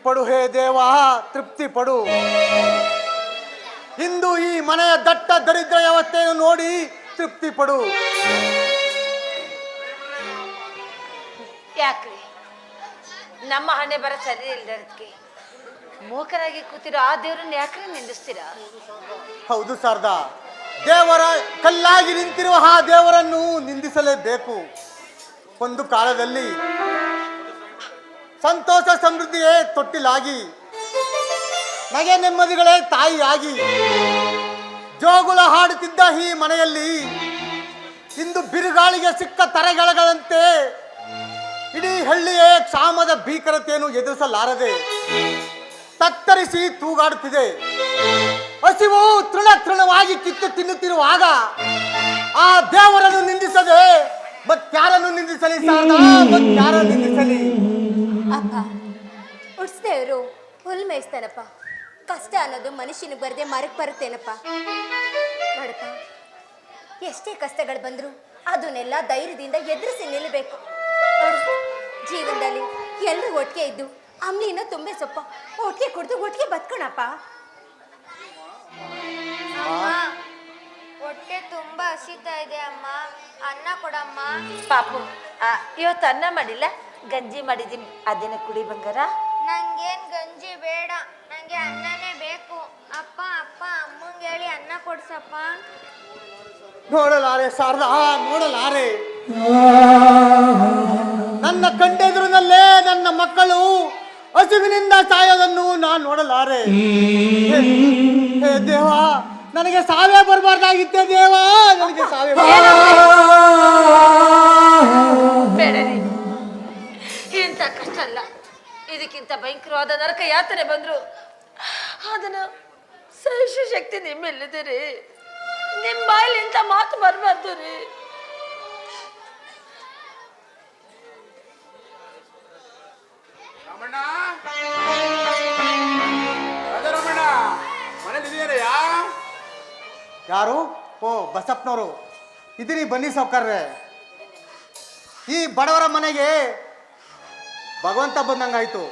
ಪಡು ಹೇ ದೇವ, ತೃಪ್ತಿ ಪಡು. ಇಂದು ಈ ಮನೆಯ ದಟ್ಟ ದರಿದ್ರ ವ್ಯವಸ್ಥೆಯನ್ನು ನೋಡಿ ತೃಪ್ತಿ ಪಡು. ಯಾಕ್ರಿ ನಮ್ಮ ಹಣೆ ಬರ ಸರಿ ಇಲ್ದಕ್ಕೆ ಮೂಕರಾಗಿ ಕೂತಿರೋ ಆ ದೇವ್ರನ್ನ ಯಾಕ್ರಿ ನಿಂದಿಸ್ತೀರಾ? ಹೌದು ಶಾರದಾ, ದೇವರ ಕಲ್ಲಾಗಿ ನಿಂತಿರುವ ಆ ದೇವರನ್ನು ನಿಂದಿಸಲೇಬೇಕು. ಒಂದು ಕಾಲದಲ್ಲಿ ಸಂತೋಷ ಸಮೃದ್ಧಿಯೇ ತೊಟ್ಟಿಲಾಗಿ, ನಗೆ ನೆಮ್ಮದಿಗಳೇ ತಾಯಿಯಾಗಿ ಜೋಗುಳ ಹಾಡುತ್ತಿದ್ದ ಈ ಮನೆಯಲ್ಲಿ ಇಂದು ಬಿರುಗಾಳಿಗೆ ಸಿಕ್ಕ ತರಗೆಳಗಳಂತೆ ಇಡೀ ಹಳ್ಳಿಯೇ ಕ್ಷಾಮದ ಭೀಕರತೆಯನ್ನು ಎದುರಿಸಲಾರದೆ ತತ್ತರಿಸಿ ತೂಗಾಡುತ್ತಿದೆ. ಹಸಿವು ತೃಣವಾಗಿ ಕಿತ್ತು ತಿನ್ನುತ್ತಿರುವಾಗ ಆ ದೇವರನ್ನು ನಿಂದಿಸದೆ ಮತ್ತಾರನ್ನು ನಿಂದಿಸಲಿ ಶಾರದಾ, ಮತ್ತಾರನ್ನು ನಿಂದಿಸಲಿ? ಅಪ್ಪ, ಉಡ್ಸ್ದೇವ್ರು ಹುಲ್ ಮೇಯಿಸ್ತಾನಪ್ಪ. ಕಷ್ಟ ಅನ್ನೋದು ಮನುಷ್ಯನಿಗೆ ಬರದೆ ಮರಕ್ಕೆ ಬರುತ್ತೇನಪ್ಪ. ನೋಡಪ್ಪ, ಎಷ್ಟೇ ಕಷ್ಟಗಳು ಬಂದರೂ ಅದನ್ನೆಲ್ಲ ಧೈರ್ಯದಿಂದ ಎದುರಿಸಿ ನಿಲ್ಲಬೇಕು. ಜೀವನದಲ್ಲಿ ಎಲ್ಲರೂ ಒಟ್ಟಿಗೆ ಇದ್ದು ಅಮ್ಲಿನ ತುಂಬೆ ಸೊಪ್ಪ ಒಟ್ಟಿಗೆ ಕುಡಿದು ಒಟ್ಟಿಗೆ ಬದುಕೋಣಪ್ಪ. ಹೊಟ್ಟೆ ತುಂಬಾ ಹಸಿತಾ ಇದೆ ಅಮ್ಮ, ಅನ್ನ ಕೊಡಮ್ಮ. ಪಾಪು, ಇವತ್ತು ಅನ್ನ ಮಾಡಿಲ್ಲ, ಗಂಜಿ ಮಾಡಿದ್ದೀನಿ, ಅದೇನ ಕುಡಿ ಬಂಗಾರ. ನಂಗೇನ್ ಗಂಜಿ ಬೇಡ, ನಂಗೆ ಅನ್ನನೇ ಬೇಕು. ಅಪ್ಪ ಅಪ್ಪ ಅಮ್ಮಂಗೆ ಹೇಳಿ ಅನ್ನ ಕೊಡ್ಸಪ್ಪ. ನೋಡಲಾರೆ ಶಾರದಾ, ನೋಡಲಾರೆ. ನನ್ನ ಕಣ್ಣೆದುರಿನಲ್ಲೇ ನನ್ನ ಮಕ್ಕಳು ಹಸಿವಿನಿಂದ ಸಾಯೋದನ್ನು ನಾನು ನೋಡಲಾರೆ. ಹೇ ದೇವ, ನನಗೆ ಸಾವೇ ಬರಬಾರ್ದಾಗಿತ್ತೆ ದೇವ, ನನಗೆ ಸಾವೇ ಬೇಡರಿ, ಇಂಥ ಕಷ್ಟ ಅಲ್ಲ, ಇದಕ್ಕಿಂತ ಭಯಂಕರವಾದ ನರಕ ಯಾತನೆ ಬಂದ್ರು ಅದನ್ನ ಸಹಿಸೋ ಶಕ್ತಿ ನಿಮ್ಮೆಲ್ಲಿದೆ ರೀ. ನಿಮ್ಮ ಬಾಯಲ್ಲಿ ಇಂಥ ಮಾತು ಬರಬಾರ್ದು ರೀ. ರಮಣ್ಣ, ರಮಣ್ಣ ಮನೇಲಿ ಇದೆಯಾ? ಯಾರು? ಓ, ಬಸಪ್ಪನವರು ಇದೀನಿ, ಬನ್ನಿ ಸಾವ್ಕಾರ್ರೆ. ಈ ಬಡವರ ಮನೆಗೆ ಭಗವಂತ ಬಂದಂಗಾಯ್ತು.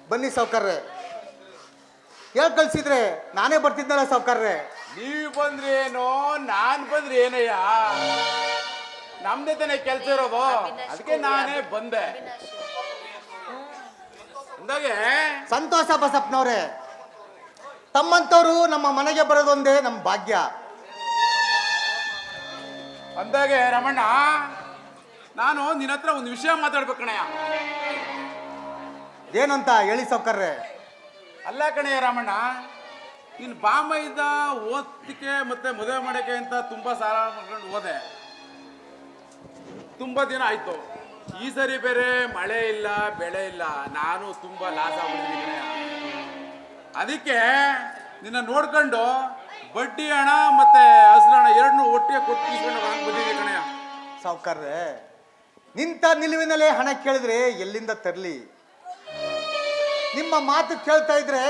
ಬನ್ನಿ ಸಾವ್ಕಾರ್ರೆ. ಹೇಳ್ ಕಳ್ಸಿದ್ರೆ ನಾನೇ ಬರ್ತಿದ್ನಲ್ಲ ಸಾವ್ಕಾರ್ರೆ. ನೀವು ಬಂದ್ರೆ ಏನೋ, ನಾನ್ ಬಂದ್ರೆ ಏನಯ್ಯ, ನಮ್ದೇ ತಾನೇ ಕೆಲಸ ಇರೋದು, ಅದಕ್ಕೆ ನಾನೇ ಬಂದೆ. ಅಂದಾಗೆ ಸಂತೋಷ ಬಸಪ್ಪನವ್ರೆ, ತಮ್ಮಂತವ್ರು ನಮ್ಮ ಮನೆಗೆ ಬರೋದೊಂದೇ ನಮ್ಮ ಭಾಗ್ಯ. ಅಂದಾಗೆ ರಮಣ್ಣ, ನಾನು ನಿನ್ನ ಹತ್ರ ಒಂದು ವಿಷಯ ಮಾತಾಡ್ಬೇಕು ಕಣಯ್ಯ. ಏನಂತ ಹೇಳಿ ಸಾವ್ಕಾರ್ರೆ. ಅಲ್ಲ ಕಣಯ್ಯ ರಮಣ್ಣ, ನೀನು ಬಾಮ ಇದ್ದ ಓದ್ತಿಕೆ ಮತ್ತೆ ಮದುವೆ ಮಾಡೋಕೆ ಅಂತ ತುಂಬಾ ಸಾಲ ಮಾಡ್ಕೊಂಡು ಹೋದೆ. ತುಂಬಾ ದಿನ ಆಯ್ತು. ಈ ಸರಿ ಬೇರೆ ಮಳೆ ಇಲ್ಲ, ಬೆಳೆ ಇಲ್ಲ, ನಾನು ತುಂಬಾ ಲಾಸ್ ಆಗ್ಬಿಟ್ಟಿದ್ದೀನಿ. ಅದಕ್ಕೆ ನಿನ್ನ ನೋಡ್ಕೊಂಡು ಬಡ್ಡಿ ಹಣ ಮತ್ತೆ ಹಸಿರು ಹಣ ಎರಡನ್ನೂ ಒಟ್ಟಿಗೆ ಕೊಟ್ಟು ಇಸ್ಕೊಂಡು ಬಂದಿದ್ದೀನಿ ಕಣಯ್ಯ. ಸಾವ್ಕಾರ್ರೆ, ನಿಂತ ನಿಲುವಿನಲ್ಲೇ ಹಣ ಕೇಳಿದ್ರೆ ಎಲ್ಲಿಂದ ತರಲಿ? ನಿಮ್ಮ ಮಾತು ಕೇಳ್ತಾ ಇದ್ರೆ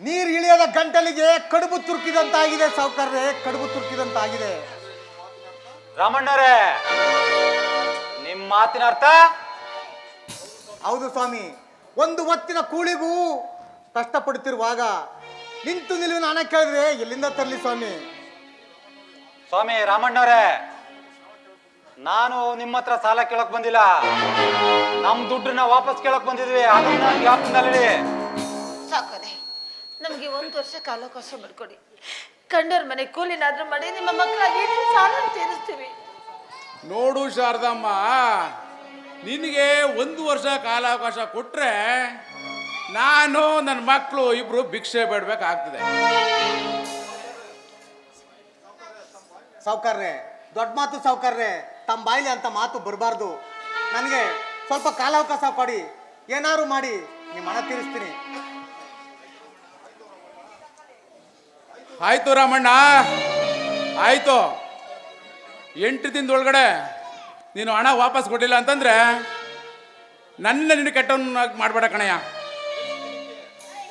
ನೀರು ಇಳಿಯದ ಗಂಟಲಿಗೆ ಕಡುಬು ತುರುಕಿದಂತಾಗಿದೆ ಸಾವ್ಕಾರ್ರೆ, ಕಡುಬು ತುರುಕಿದಂತಾಗಿದೆ. ರಾಮಣ್ಣರೇ, ನಿಮ್ಮ ಮಾತಿನ ಅರ್ಥ? ಹೌದು ಸ್ವಾಮಿ, ಒಂದು ಹೊತ್ತಿನ ಕೂಳಿಗೂ ಕಷ್ಟಪಡುತ್ತಿರುವಾಗ ನಿಂತು ನಿಲುವಿನ ಹಣ ಕೇಳಿದ್ರೆ ಎಲ್ಲಿಂದ ತರಲಿ ಸ್ವಾಮಿ? ಸ್ವಾಮಿ ರಾಮಣ್ಣರೇ, ನಾನು ನಿಮ್ಮ ಹತ್ರ ಸಾಲ ಕೇಳಕ್ ಬಂದಿಲ್ಲ, ನಮ್ ದುಡ್ಡನ್ನ ವಾಪಸ್ ಕೇಳಕ್ ಬಂದಿದ್ವಿ. ಅದನ್ನ ಜ್ಞಾಪಕದಲ್ಲಿ ಸಾಕೋದೆ, ನಮ್ಗೆ 1 ವರ್ಷ ಕಾಲಾವಕಾಶ ಮಾಡ್ಕೊಡಿ. ಕಂಡೋರ್ ಮನೆ ಕೂಲಿನಾದ್ರೂ ಮಾಡಿ ನಿಮ್ಮ ಮಕ್ಕಳಾಗಿ ಸಾಲ ತೀರಿಸ್ತೀವಿ. ನೋಡು ಶಾರದಮ್ಮ, ನಿನಗೆ 1 ವರ್ಷ ಕಾಲಾವಕಾಶ ಕೊಟ್ರೆ ನಾನು ನನ್ನ ಮಕ್ಕಳು ಇಬ್ರು ಭಿಕ್ಷೆ ಬೇಡ್ಬೇಕಾಗ್ತದೆ. ಸಾವ್ಕಾರ್ರೆ, ದೊಡ್ಡ ಮಾತು ಸಾವ್ಕಾರ್ರೆ, ತಮ್ಮ ಬಾಯಿಲಿ ಅಂತ ಮಾತು ಬರಬಾರ್ದು. ನನಗೆ ಸ್ವಲ್ಪ ಕಾಲಾವಕಾಶ ಕೊಡಿ, ಏನಾದ್ರು ಮಾಡಿ ನಿಮ್ಮ ಹಣ ತೀರಿಸ್ತೀನಿ. ಆಯ್ತು ರಾಮಣ್ಣ, ಆಯ್ತು. 8 ದಿನದೊಳಗಡೆ ನೀನು ಹಣ ವಾಪಸ್ ಕೊಟ್ಟಿಲ್ಲ ಅಂತಂದ್ರೆ ನಿನ್ನ ಕೆಟ್ಟವನ್ನ ಮಾಡಬೇಡ ಕಣಯ್ಯ.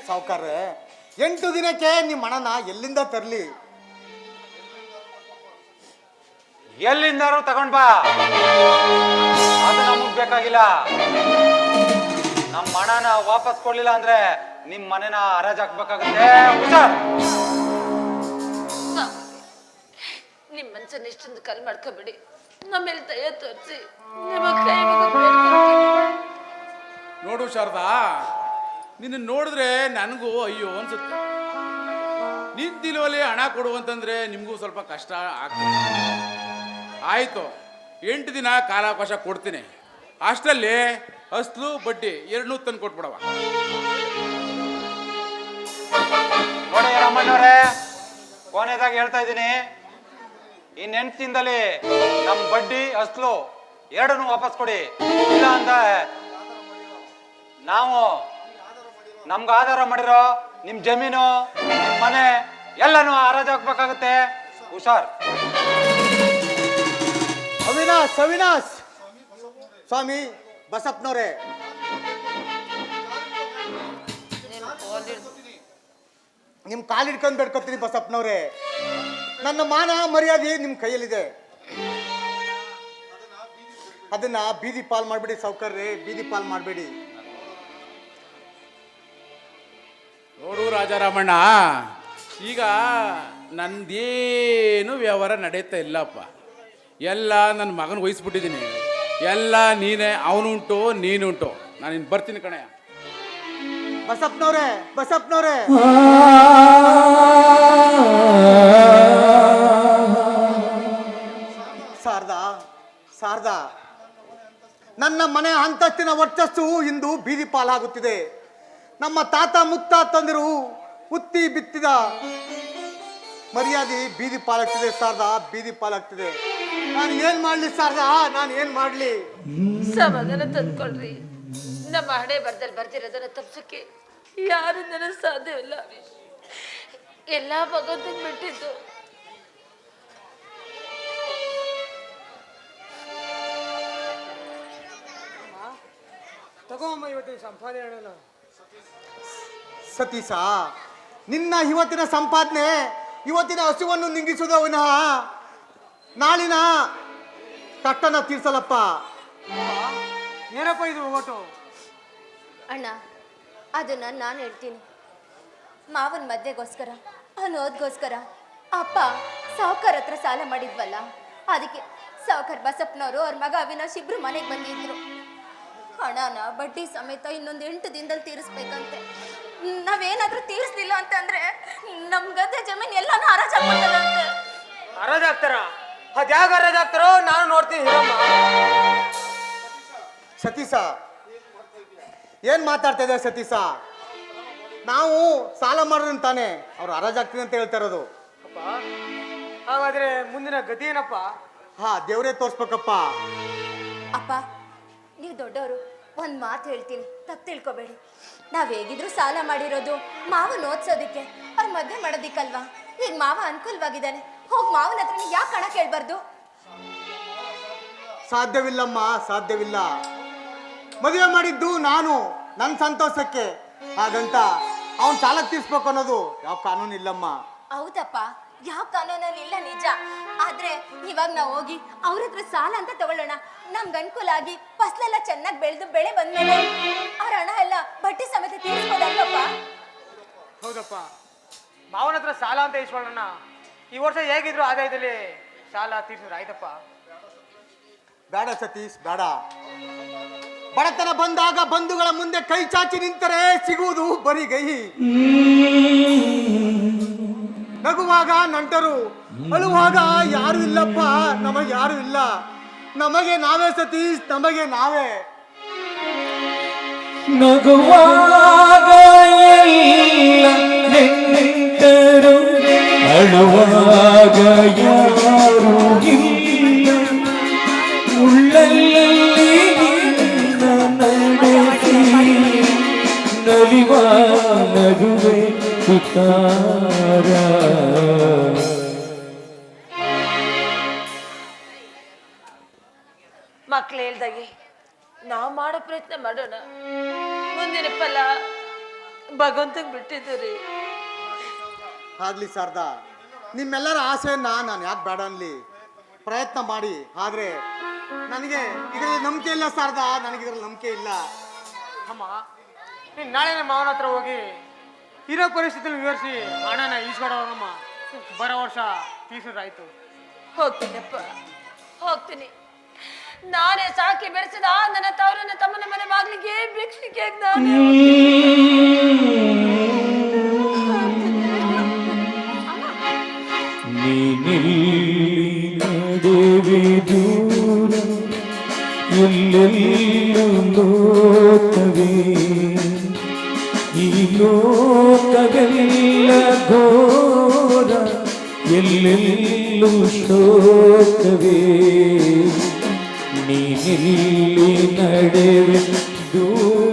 ಸಾವ್ಕಾರ್ರೆ, 8 ದಿನಕ್ಕೆ ನಿಮ್ಮ ಹಣನ ಎಲ್ಲಿಂದ ತರಲಿ? ಎಲ್ಲಿಂದಾರು ತಗೊಂಡ್ ಬಾ, ಅದು ನಮಗ್ ಬೇಕಾಗಿಲ್ಲ. ನಮ್ಮ ಹಣನ ವಾಪಸ್ ಕೊಡ್ಲಿಲ್ಲ ಅಂದ್ರೆ ನಿಮ್ ಮನೆನ ಹರಾಜ್ ಹಾಕ್ಬೇಕಾಗುತ್ತೆ. ಹುಷಾರ್. ನಿಮ್ಮ ಮನ್ಸನ್ನ ಇಷ್ಟೊಂದು ಕಲ್ ಮಾಡ್ಕೋಬೇಡಿ. ನಮ್ಮೇಲೆ ದಯ ತೋರಿಸಿ ನಿಮ್ಮ ಕೈ ಮುಗಿದು ಬೇಡ್ಕೊಳ್ತೀನಿ. ನೋಡು ಶಾರದಾ, ನಿನ್ನ ನೋಡಿದ್ರೆ ನನಗೂ ಅಯ್ಯೋ ಅನ್ಸುತ್ತೆ. ನಿಂತಿಲ್ವಲ್ಲಿ ಹಣ ಕೊಡು ಅಂತಂದ್ರೆ ನಿಮಗೂ ಸ್ವಲ್ಪ ಕಷ್ಟ ಆಗ್ತದೆ. ಆಯಿತು, 8 ದಿನ ಕಾಲಾವಕಾಶ ಕೊಡ್ತೀನಿ. ಅಷ್ಟರಲ್ಲಿ ಅಸ್ಲು ಬಡ್ಡಿ 2 ತಂದು ಕೊಟ್ಬಿಡವ. ನೋಡಿ ರಾಮಣ್ಣವ್ರೆ, ಕೊನೆದಾಗಿ ಹೇಳ್ತಾ ಇದ್ದೀನಿ, ಇನ್ 8 ದಿನದಲ್ಲಿ ನಮ್ ಬಡ್ಡಿ ಅಸ್ಲು 2 ವಾಪಸ್ ಕೊಡಿ. ಇಲ್ಲ ಅಂದ ನಾವು ನಮ್ಗೆ ಆಧಾರ ಮಾಡಿರೋ ನಿಮ್ ಜಮೀನು, ನಿಮ್ ಮನೆ ಎಲ್ಲನೂ ಹರಾಜ್ ಹಾಕ್ಬೇಕಾಗುತ್ತೆ. ಹುಷಾರ್. ಅವಿನಾಶ್, ಅವಿನಾಶ್, ಸ್ವಾಮಿ ಬಸಪ್ಪನವ್ರೆ, ನಿಮ್ಮ ಕಾಲು ಹಿಡ್ಕೊಂಡು ಬೇಡ್ಕೊತೀನಿ ಬಸಪ್ಪನವ್ರೆ. ನನ್ನ ಮಾನ ಮರ್ಯಾದೆ ನಿಮ್ಮ ಕೈಯಲ್ಲಿದೆ. ಅದನ್ನ ಬೀದಿ ಪಾಲ್ ಮಾಡಬೇಡಿ ಸಾವ್ಕಾರ್ರೆ, ಬೀದಿ ಪಾಲ್ ಮಾಡಬೇಡಿ. ನೋಡು ರಾಜಾರಾಮಣ್ಣ, ಈಗ ನಂದೇನು ವ್ಯವಹಾರ ನಡೆಯುತ್ತಾ ಇಲ್ಲಪ್ಪ. ಎಲ್ಲ ನನ್ನ ಮಗನ ವಹಿಸ್ಬಿಟ್ಟಿದ್ದೀನಿ. ಎಲ್ಲ ನೀನೇ, ಅವನುಂಟು ನೀನುಂಟು. ನಾನು ಇನ್ನು ಬರ್ತೀನಿ ಕಣಯ್ಯ. ಬಸಪ್ಪನವ್ರೆ, ಬಸಪ್ಪನವ್ರೆ, ಶಾರದಾ, ಶಾರದಾ, ನನ್ನ ಮನೆ ಅಂತಸ್ತಿನ ವರ್ಚಸ್ಸು ಇಂದು ಬೀದಿ ಪಾಲಾಗುತ್ತಿದೆ. ನಮ್ಮ ತಾತ ಮುತ್ತಾತಂದಿರು ಉತ್ತಿ ಬಿತ್ತಿದ ಮರ್ಯಾದೆ ಬೀದಿ ಪಾಲಾಗ್ತಿದೆ ಶಾರದಾ, ಬೀದಿ ಪಾಲಾಗ್ತಿದೆ. ನಾನು ಏನ್ ಮಾಡ್ಲಿ ಶಾರದಾ, ನಾನು ಏನ್ ಮಾಡ್ಲಿ? ಸಮಾಧಾನ ತಂದ್ಕೊಳ್ರಿ. ನಮ್ಮ ಹಣೆ ಬರ್ದಲ್ಲಿ ಬರ್ದಿರೋದನ್ನ ತಪ್ಸಕ್ಕೆ ಯಾರಿಂದನೂ ಸಾಧ್ಯವಿಲ್ಲ. ಎಲ್ಲ ಭಗವಂತನ ಬಿಟ್ಟಿದ್ದು. ತಗೋಮ್ಮ ಇವತ್ತಿನ ಸಂಪಾದನೆ ಹೇಳೋಣ. ಸತೀಶ, ನಿನ್ನ ಇವತ್ತಿನ ಸಂಪಾದನೆ ಇವತ್ತಿನ ಹಸುವನ್ನು ನಿಂಗಿಸುವುದು ವಿನಃ ನಾಳಿನ ಕಟ್ಟನ ತೀರ್ಸಲಪ್ಪ. ಏನಪ್ಪ ಇದು ಓಟು? ಅಣ್ಣ, ಅದನ್ನ ನಾನು ಹೇಳ್ತೀನಿ. ಮಾವನ ಮದ್ವೆಗೋಸ್ಕರ, ಅವನು ಓದ್ಗೋಸ್ಕರ ಅಪ್ಪ ಸಾವುಕಾರ ಹತ್ರ ಸಾಲ ಮಾಡಿದ್ವಲ್ಲ, ಅದಕ್ಕೆ ಸಾವುಕಾರ ಬಸಪ್ಪನವರು ಅವ್ರ ಮಗ ಅವಿನಾಶ್ ಇಬ್ರು ಮನೆಗೆ ಬಂದಿದ್ರು. ಹಣನ ಬಡ್ಡಿ ಸಮೇತ ಇನ್ನೊಂದು 8 ದಿನದಲ್ಲಿ ತೀರಿಸ್ಬೇಕಂತೆ. ನಾವೇನಾದ್ರೂ ತೀರಿಸ್ಲಿಲ್ಲ ಅಂತಂದ್ರೆ ನಮ್ ಗದ್ದೆ ಜಮೀನ್ ಎಲ್ಲಾನು ಹರಾಜಾಗ್ಬಿಡ್ತಾರಂತೆ. ಹರಾಜಾಗ್ತಾರ? ಅದ್ಯಾಗ ಹರಾಜಾಗ್ತಾರೋ ನಾನು ನೋಡ್ತೀನಿ. ಸತೀಶ, ಏನ್ ಮಾತಾಡ್ತಾ ಇದ್ದಾರೆ ಸತೀಶ? ನಾವು ಸಾಲ ಮಾಡೋದನ್ನ ತಾನೆ ಅವ್ರು ಹರಾಜಾಗ್ತೀನಿ ಅಂತ ಹೇಳ್ತಾ ಇರೋದು. ಅಪ್ಪ, ಹಾಗಾದ್ರೆ ಮುಂದಿನ ಗತಿ ಏನಪ್ಪ? ಹಾ, ದೇವರೇ ತೋರ್ಸ್ಬೇಕಪ್ಪ. ಅಪ್ಪ, ನೀವು ದೊಡ್ಡವರು, ಒಂದು ಮಾತು ಹೇಳ್ತೀನಿ, ತಪ್ಪು ತಿಳ್ಕೊಬೇಡಿ. ನಾವ್ ಹೇಗಿದ್ರು ಸಾಲ ಮಾಡಿರೋದು ಮಾವನ ಓದ್ಸೋದಿಕ್ಕೆ, ಅವ್ರ ಮದ್ವೆ ಮಾಡೋದಿಕ್ಕಲ್ವಾ? ಈಗ ಮಾವ ಅನುಕೂಲವಾಗಿದ್ದಾನೆ, ಹೋಗಿ ಮಾವನ ಹತ್ರ ನೀವು ಯಾಕೆ ಹಣ ಕೇಳ್ಬಾರ್ದು? ಸಾಧ್ಯವಿಲ್ಲಮ್ಮ, ಸಾಧ್ಯವಿಲ್ಲ. ಮದುವೆ ಮಾಡಿದ್ದು ನಾನು ನನ್ನ ಸಂತೋಷಕ್ಕೆ, ಹಾಗಂತ ಅವನ್ ಸಾಲ ತೀರ್ಸ್ಬೇಕು ಅನ್ನೋದು ಯಾವ ಕಾನೂನು ಇಲ್ಲಮ್ಮ. ಹೌದಪ್ಪ, ಯಾವ ಕಾನೂನಲ್ಲಿ ಇಲ್ಲ ನಿಜ. ಆದ್ರೆ ಇವಾಗ ನಾವು ಹೋಗಿ ಅವ್ರ ಹತ್ರ ಸಾಲ ಅಂತ ತಗೊಳ್ಳೋಣ, ನಮ್ಗೆ ಅನುಕೂಲ ಆಗಿ ಫಸಲೆಲ್ಲ ಚೆನ್ನಾಗಿ ಬೆಳೆದು ಬೆಳೆ ಬಂದ್ಮೇಲೆ ಅವ್ರ ಹಣ ಎಲ್ಲ ಬಡ್ಡಿ ಸಮೇತ ತೀರಿಸ್ಬೋದಲ್ವಪ್ಪ? ಹೌದಪ್ಪ, ಮಾವನ ಹತ್ರ ಸಾಲ ಅಂತ ಇಸ್ಕೊಳ್ಳೋಣ. ಈ ವರ್ಷ ಹೇಗಿದ್ರು ಆದಾಯದಲ್ಲಿ ಸಾಲ ತೀರ್ಸಿದ್ರೆ ಆಯ್ತಪ್ಪ. ಬೇಡ ಸತೀಶ್, ಬೇಡ. ಬಡತನ ಬಂದಾಗ ಬಂಧುಗಳ ಮುಂದೆ ಕೈ ಚಾಚಿ ನಿಂತರೆ ಸಿಗುವುದು ಬರಿಗೈ. ನಗುವಾಗ ನಂಟರು, ಅಳುವಾಗ ಯಾರು ಇಲ್ಲಪ್ಪ, ನಮಗೆ ಯಾರು ಇಲ್ಲ. ನಮಗೆ ನಾವೇ ಸತೀಶ್, ನಮಗೆ ನಾವೇ. ನಗುವಾಗ ಎಲ್ಲ ನೆಂಟರು, ಅಳುವಾಗ ಯಾರು ಇಲ್ಲ. ಉಳ್ಳಲ್ಲಿ ನಿನ್ನ ನಡೆಸಿ ನಲಿವ ನಗುವೆ ಸುತಾರ. ಮಕ್ಳು ಹೇಳ್ದಾಗೆ ನಾವು ಮಾಡೋ ಪ್ರಯತ್ನ ಮಾಡೋಣ. ಮುಂದಿನ ಫಲ ಭಗವಂತಂಗೆ ಬಿಟ್ಟಿದ್ದೀರಿ. ಆಗ್ಲಿ ಶಾರದಾ, ನಿಮ್ಮೆಲ್ಲರ ಆಸೆಯನ್ನ ನಾನು ಯಾಕೆ ಬೇಡ ಅನ್ಲಿ? ಪ್ರಯತ್ನ ಮಾಡಿ. ಆದ್ರೆ ನನಗೆ ಇದರಲ್ಲಿ ನಂಬಿಕೆ ಇಲ್ಲ ಶಾರದಾ, ನನಗೆ ಇದರಲ್ಲಿ ನಂಬಿಕೆ ಇಲ್ಲ. ಅಮ್ಮ ನೀನು ನಾಳೆ ನಮ್ಮ ಮಾವನ ಹತ್ರ ಹೋಗಿ ಇರೋ ಪರಿಸ್ಥಿತಿಲಿ ವಿವರಿಸಿ ಹಣನ ಈಸ್ಕೊಡೋನಮ್ಮ. ಬರೋ ವರ್ಷ ತೀರ್ಸಿದ್ರಾಯ್ತು. ಹೋಗ್ತೀನಪ್ಪ, ಹೋಗ್ತೀನಿ. ನಾನೇ ಸಾಕಿ ಬೆಳೆಸಿದ ನನ್ನ ತವರನ್ನ ತಮ್ಮನ ಮನೆ ಬಾಗ್ಲಿಗೆ ಭಿಕ್ಷಿಗೆ ನಾನೇ ನಡೆವೆ ದೂರ ಎಲ್ಲೆಲ್ಲೂ ಲೋಕವೇ, ಈ ಲೋಕವೆಲ್ಲ ಘೋರ ಎಲ್ಲೆಲ್ಲೂ ಶೋಕವೇ. ನೀನಿಲ್ಲಿ ನಡೆವೆ ದೂರ